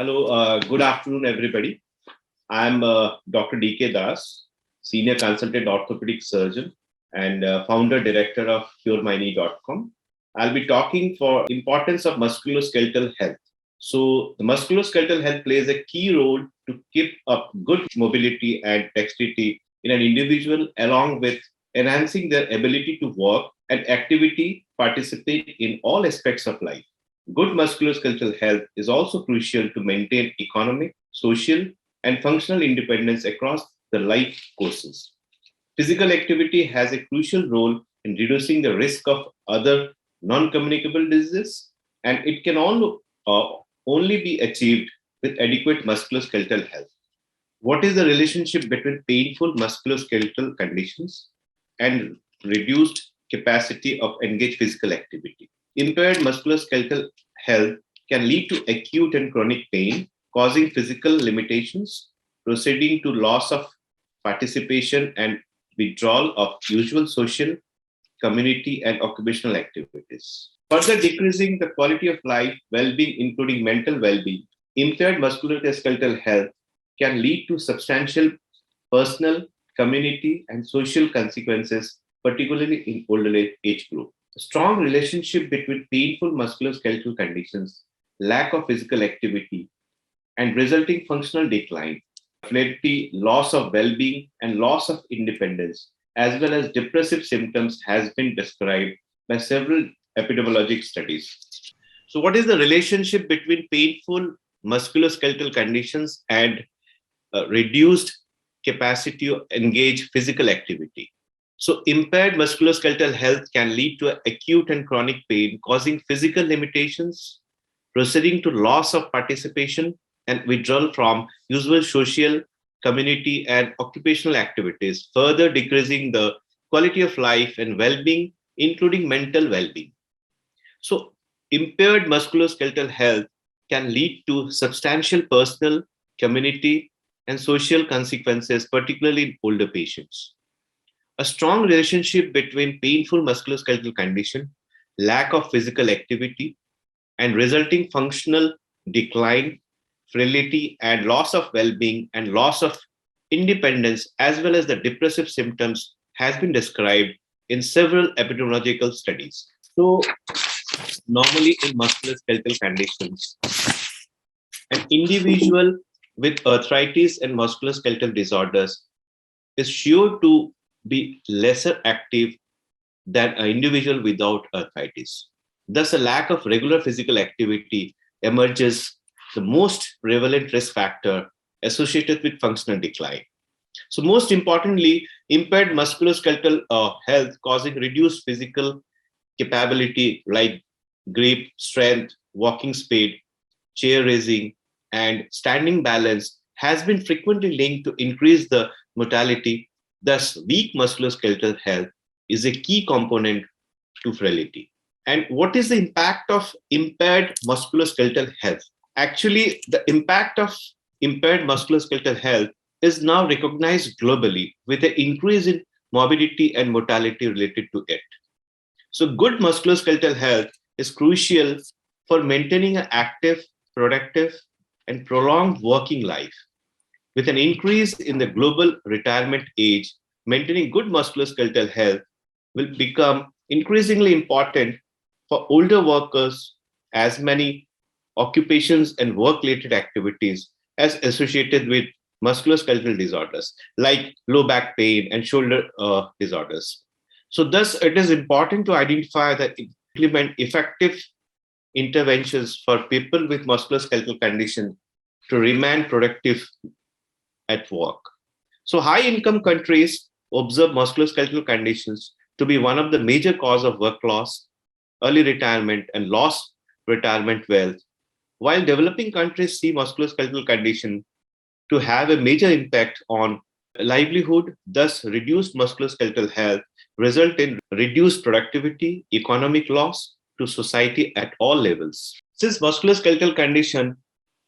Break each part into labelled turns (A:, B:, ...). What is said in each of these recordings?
A: Hello, good afternoon, everybody. I'm Dr.DK Das, Senior Consultant Orthopedic Surgeon and Founder Director of CureMyKnee.com. I'll be talking for importance of musculoskeletal health. So, the musculoskeletal health plays a key role to keep up good mobility and dexterity in an individual, along with enhancing their ability to work and activity participate in all aspects of life. Good musculoskeletal health is also crucial to maintain economic, social, and functional independence across the life courses. Physical activity has a crucial role in reducing the risk of other non-communicable diseases, and it can only be achieved with adequate musculoskeletal health. What is the relationship between painful musculoskeletal conditions and reduced capacity of engaged physical activity? Impaired musculoskeletal health can lead to acute and chronic pain, causing physical limitations, proceeding to loss of participation and withdrawal of usual social, community, and occupational activities. Further decreasing the quality of life, well-being, including mental well-being. Impaired musculoskeletal health can lead to substantial personal, community, and social consequences, particularly in older age group. A strong relationship between painful musculoskeletal conditions, lack of physical activity, and resulting functional decline, frailty, loss of well-being, and loss of independence, as well as depressive symptoms, has been described by several epidemiologic studies. So, what is the relationship between painful musculoskeletal conditions and reduced capacity to engage physical activity? So, impaired musculoskeletal health can lead to acute and chronic pain, causing physical limitations, proceeding to loss of participation and withdrawal from usual social, community, and occupational activities, further decreasing the quality of life and well-being, including mental well-being. So, impaired musculoskeletal health can lead to substantial personal, community, and social consequences, particularly in older patients. A strong relationship between painful musculoskeletal condition, lack of physical activity, and resulting functional decline, frailty, and loss of well-being and loss of independence, as well as the depressive symptoms, has been described in several epidemiological studies. So, normally in musculoskeletal conditions, an individual with arthritis and musculoskeletal disorders is sure to be lesser active than an individual without arthritis. Thus, a lack of regular physical activity emerges the most prevalent risk factor associated with functional decline. So, most importantly, impaired musculoskeletal health causing reduced physical capability like grip, strength, walking speed, chair raising, and standing balance has been frequently linked to increase the mortality. Thus, weak musculoskeletal health is a key component to frailty. And what is the impact of impaired musculoskeletal health? Actually, the impact of impaired musculoskeletal health is now recognized globally with an increase in morbidity and mortality related to it. So, good musculoskeletal health is crucial for maintaining an active, productive, and prolonged working life. With an increase in the global retirement age, maintaining good musculoskeletal health will become increasingly important for older workers, as many occupations and work-related activities as associated with musculoskeletal disorders like low back pain and shoulder disorders. So thus, it is important to identify that implement effective interventions for people with musculoskeletal condition to remain productive at work. So high-income countries observe musculoskeletal conditions to be one of the major cause of work loss, early retirement, and lost retirement wealth, while developing countries see musculoskeletal condition to have a major impact on livelihood. Thus, reduced musculoskeletal health result in reduced productivity, economic loss to society at all levels. Since musculoskeletal condition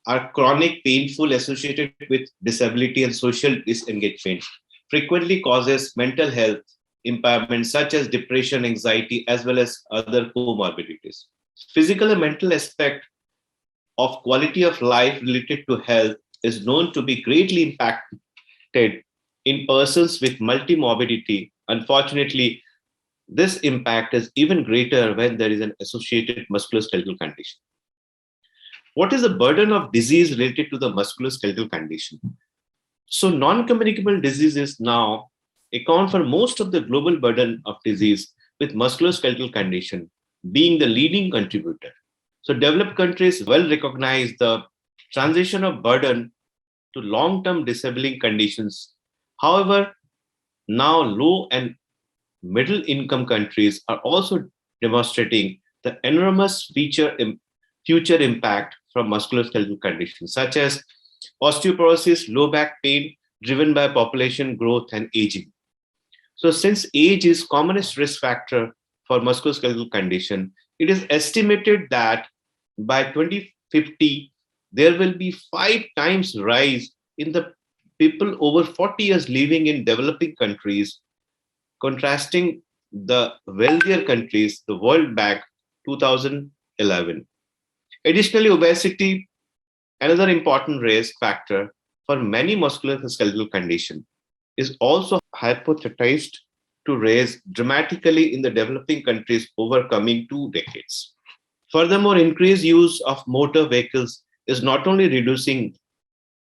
A: are chronic, painful, associated with disability and social disengagement, frequently causes mental health impairment such as depression, anxiety, as well as other comorbidities. Physical and mental aspect of quality of life related to health is known to be greatly impacted in persons with multimorbidity. Unfortunately, this impact is even greater when there is an associated musculoskeletal condition. What is the burden of disease related to the musculoskeletal condition? So, non-communicable diseases now account for most of the global burden of disease, with musculoskeletal condition being the leading contributor. So, developed countries well recognize the transition of burden to long-term disabling conditions. However, now low and middle income countries are also demonstrating the enormous future impact from musculoskeletal conditions such as osteoporosis, low back pain driven by population growth and aging. So since age is commonest risk factor for musculoskeletal condition, it is estimated that by 2050, there will be 5 times rise in the people over 40 years living in developing countries, contrasting the wealthier countries, the World Bank 2011. Additionally, obesity, another important risk factor for many musculoskeletal conditions, is also hypothesized to rise dramatically in the developing countries over coming 2 decades. Furthermore, increased use of motor vehicles is not only reducing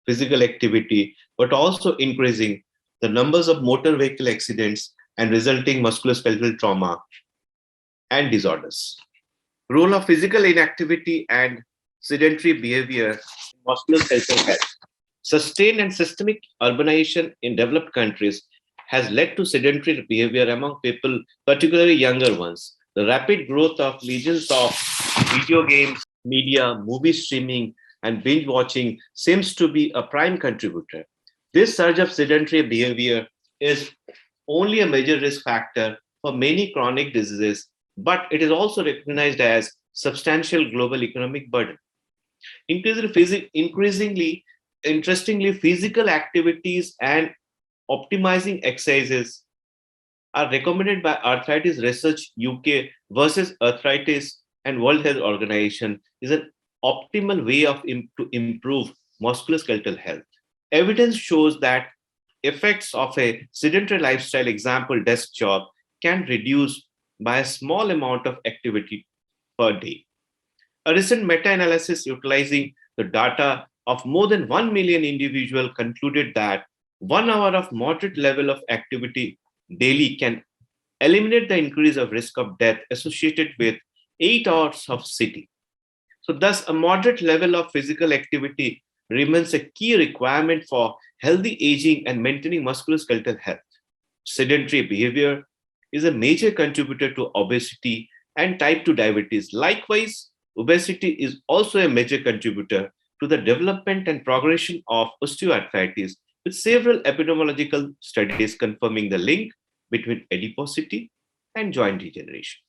A: physical activity, but also increasing the numbers of motor vehicle accidents and resulting musculoskeletal trauma and disorders. Role of physical inactivity and sedentary behavior in musculoskeletal health. Sustained and systemic urbanization in developed countries has led to sedentary behavior among people, particularly younger ones. The rapid growth of legions of video games, media, movie streaming, and binge watching seems to be a prime contributor. This surge of sedentary behavior is only a major risk factor for many chronic diseases, but it is also recognized as substantial global economic burden. Increasingly, interestingly, physical activities and optimizing exercises are recommended by Arthritis Research UK versus Arthritis and World Health Organization is an optimal way to improve musculoskeletal health. Evidence shows that effects of a sedentary lifestyle, example desk job, can reduce by a small amount of activity per day. A recent meta-analysis utilizing the data of more than 1 million individuals concluded that 1 hour of moderate level of activity daily can eliminate the increase of risk of death associated with 8 hours of sitting. So thus, a moderate level of physical activity remains a key requirement for healthy aging and maintaining musculoskeletal health. Sedentary behavior is a major contributor to obesity and type 2 diabetes. Likewise, obesity is also a major contributor to the development and progression of osteoarthritis, with several epidemiological studies confirming the link between adiposity and joint degeneration.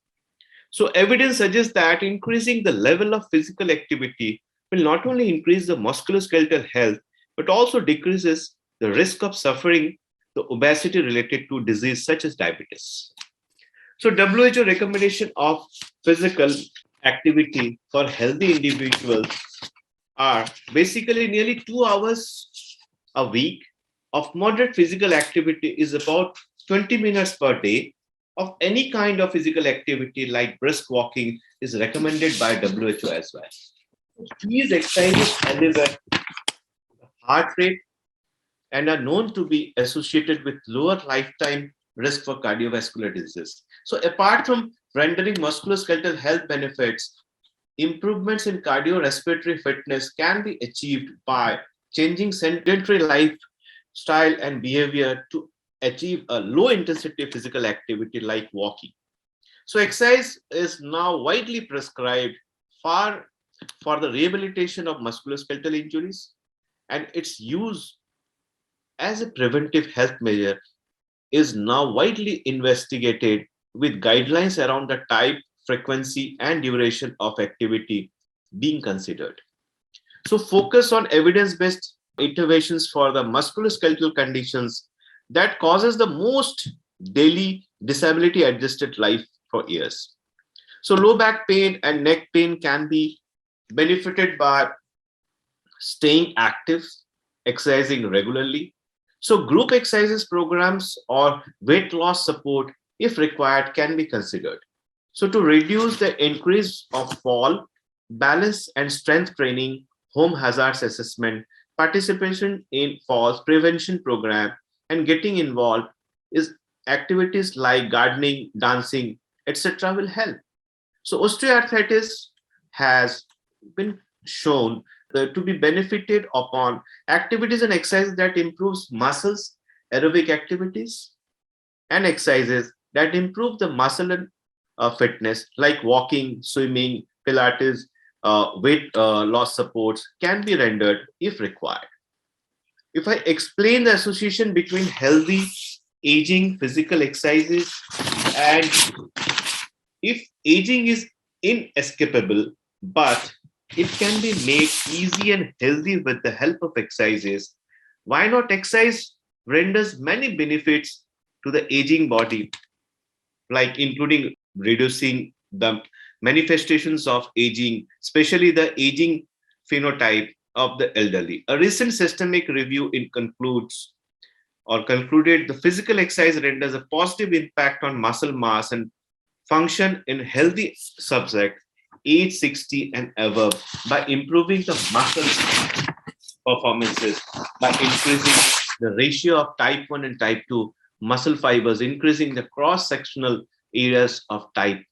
A: So evidence suggests that increasing the level of physical activity will not only increase the musculoskeletal health, but also decreases the risk of suffering the obesity related to disease such as diabetes. So WHO recommendation of physical activity for healthy individuals are basically nearly 2 hours a week of moderate physical activity is about 20 minutes per day of any kind of physical activity like brisk walking is recommended by WHO as well. These exercises elevate heart rate and are known to be associated with lower lifetime risk for cardiovascular disease. So apart from rendering musculoskeletal health benefits, improvements in cardiorespiratory fitness can be achieved by changing sedentary lifestyle and behavior to achieve a low intensity physical activity like walking. So exercise is now widely prescribed for the rehabilitation of musculoskeletal injuries, and its use as a preventive health measure is now widely investigated with guidelines around the type, frequency, and duration of activity being considered. So focus on evidence-based interventions for the musculoskeletal conditions that causes the most daily disability adjusted life for years. So low back pain and neck pain can be benefited by staying active, exercising regularly. So group exercises programs or weight loss support, if required, can be considered. So to reduce the increase of fall, balance and strength training, home hazards assessment, participation in falls prevention program, and getting involved is activities like gardening, dancing, etc. will help. So osteoarthritis has been shown to be benefited upon activities and exercises that improves muscles, aerobic activities, and exercises that improve the muscle and fitness like walking, swimming, Pilates, weight loss supports can be rendered if required. If I explain the association between healthy aging, physical exercises, and if aging is inescapable, but it can be made easy and healthy with the help of exercises, why not exercise renders many benefits to the aging body, like including reducing the manifestations of aging, especially the aging phenotype of the elderly. A recent systemic review concluded the physical exercise renders a positive impact on muscle mass and function in healthy subject age 60 and above by improving the muscle performances, by increasing the ratio of type 1 and type 2 muscle fibers, increasing the cross-sectional areas of type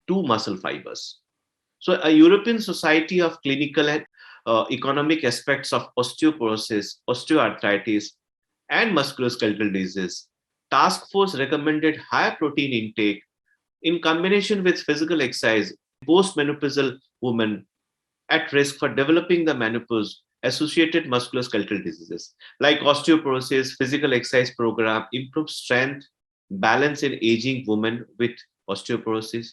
A: 2 muscle fibers. So a European Society of Clinical and Economic Aspects of Osteoporosis, Osteoarthritis, and Musculoskeletal Disease task force recommended higher protein intake in combination with physical exercise postmenopausal women at risk for developing the menopause associated musculoskeletal diseases like osteoporosis. Physical exercise program improves strength balance in aging women with osteoporosis.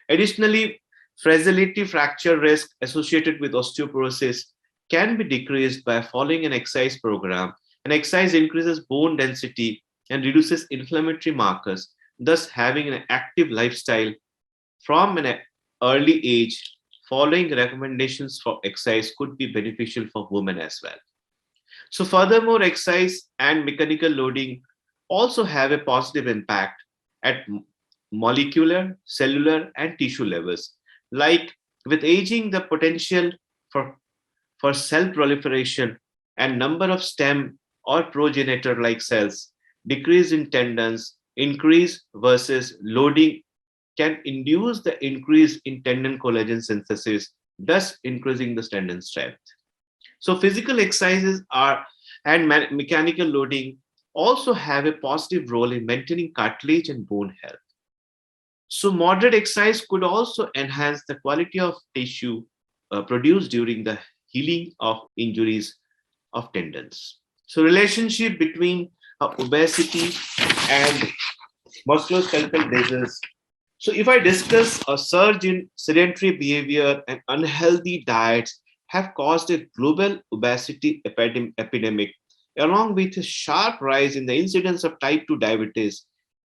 A: Additionally, fragility fracture risk associated with osteoporosis can be decreased by following an exercise program. And exercise increases bone density and reduces inflammatory markers, thus having an active lifestyle from an early age. Following recommendations for exercise could be beneficial for women as well. So furthermore, exercise and mechanical loading also have a positive impact at molecular, cellular, and tissue levels. Like with aging, the potential for cell proliferation and number of stem or progenitor like cells decrease in tendons, increase versus loading can induce the increase in tendon collagen synthesis, thus increasing the tendon strength. So physical exercises are and mechanical loading also have a positive role in maintaining cartilage and bone health. So moderate exercise could also enhance the quality of tissue produced during the healing of injuries of tendons. So relationship between obesity and musculoskeletal disease. So if I discuss a surge in sedentary behavior and unhealthy diets have caused a global obesity epidemic, along with a sharp rise in the incidence of type 2 diabetes,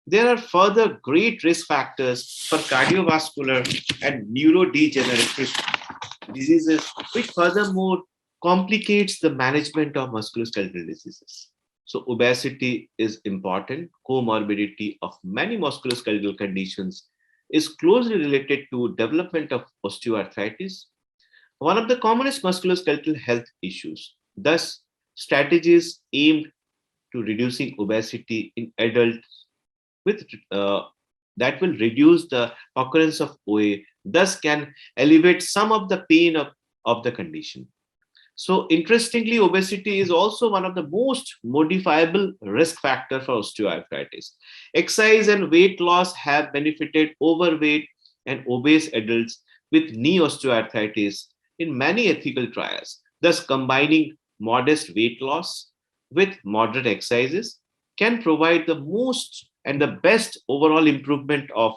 A: there are further great risk factors for cardiovascular and neurodegenerative diseases, which furthermore complicates the management of musculoskeletal diseases. So obesity is important. Comorbidity of many musculoskeletal conditions is closely related to development of osteoarthritis, one of the commonest musculoskeletal health issues. Thus, strategies aimed to reducing obesity in adults with that will reduce the occurrence of OA, thus can alleviate some of the pain of the condition. So interestingly, obesity is also one of the most modifiable risk factor for osteoarthritis. Exercise and weight loss have benefited overweight and obese adults with knee osteoarthritis in many ethical trials. Thus, combining modest weight loss with moderate exercises can provide the most and the best overall improvement of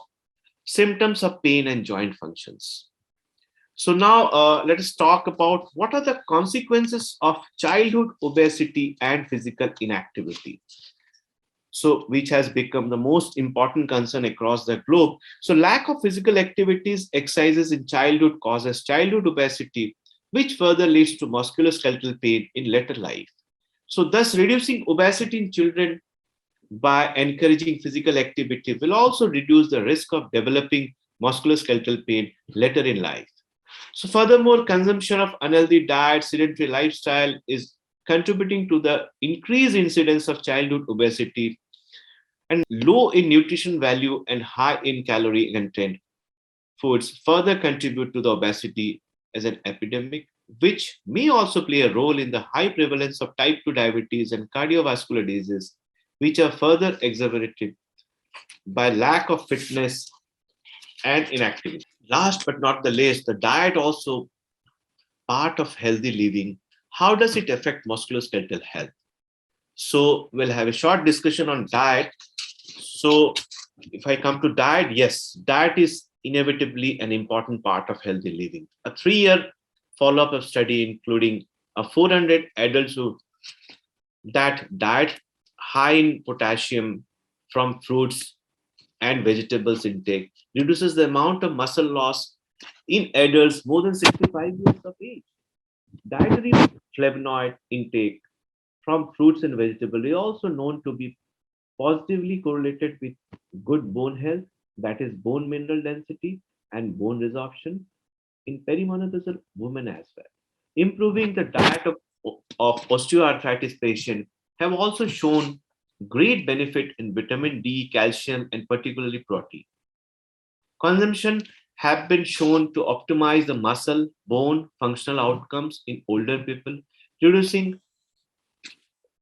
A: symptoms of pain and joint functions. So now let us talk about what are the consequences of childhood obesity and physical inactivity. so which has become the most important concern across the globe. So lack of physical activities, exercises in childhood causes childhood obesity, which further leads to musculoskeletal pain in later life. So thus reducing obesity in children by encouraging physical activity will also reduce the risk of developing musculoskeletal pain later in life. So furthermore, consumption of unhealthy diet, sedentary lifestyle is contributing to the increased incidence of childhood obesity, and low in nutrition value and high in calorie content foods further contribute to the obesity as an epidemic, which may also play a role in the high prevalence of type 2 diabetes and cardiovascular diseases, which are further exacerbated by lack of fitness and inactivity. Last but not the least, the diet also part of healthy living. How does it affect musculoskeletal health? So we'll have a short discussion on diet. So if I come to diet, yes, diet is inevitably an important part of healthy living. A 3-year follow-up of study, including 400 adults who that diet high in potassium from fruits and vegetables intake reduces the amount of muscle loss in adults more than 65 years of age. Dietary flavonoid intake from fruits and vegetables is also known to be positively correlated with good bone health, that is, bone mineral density and bone resorption in perimenopausal women as well. Improving the diet of osteoarthritis patients have also shown great benefit in vitamin D, calcium, and particularly protein. Consumption have been shown to optimize the muscle bone functional outcomes in older people, reducing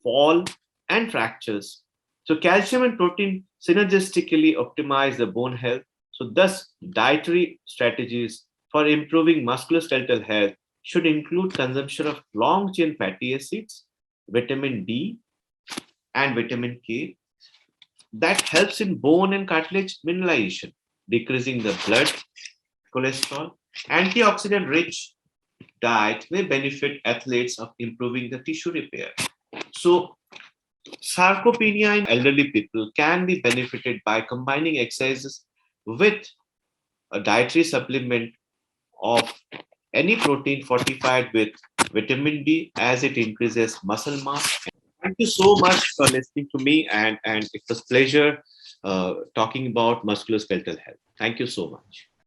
A: fall and fractures. So calcium and protein synergistically optimize the bone health. So thus dietary strategies for improving musculoskeletal health should include consumption of long chain fatty acids, vitamin D, and vitamin K that helps in bone and cartilage mineralization, decreasing the blood cholesterol. Antioxidant rich diet may benefit athletes of improving the tissue repair. So sarcopenia in elderly people can be benefited by combining exercises with a dietary supplement of any protein fortified with vitamin D as it increases muscle mass. Thank you so much for listening to me, and it was pleasure talking about musculoskeletal health. Thank you so much.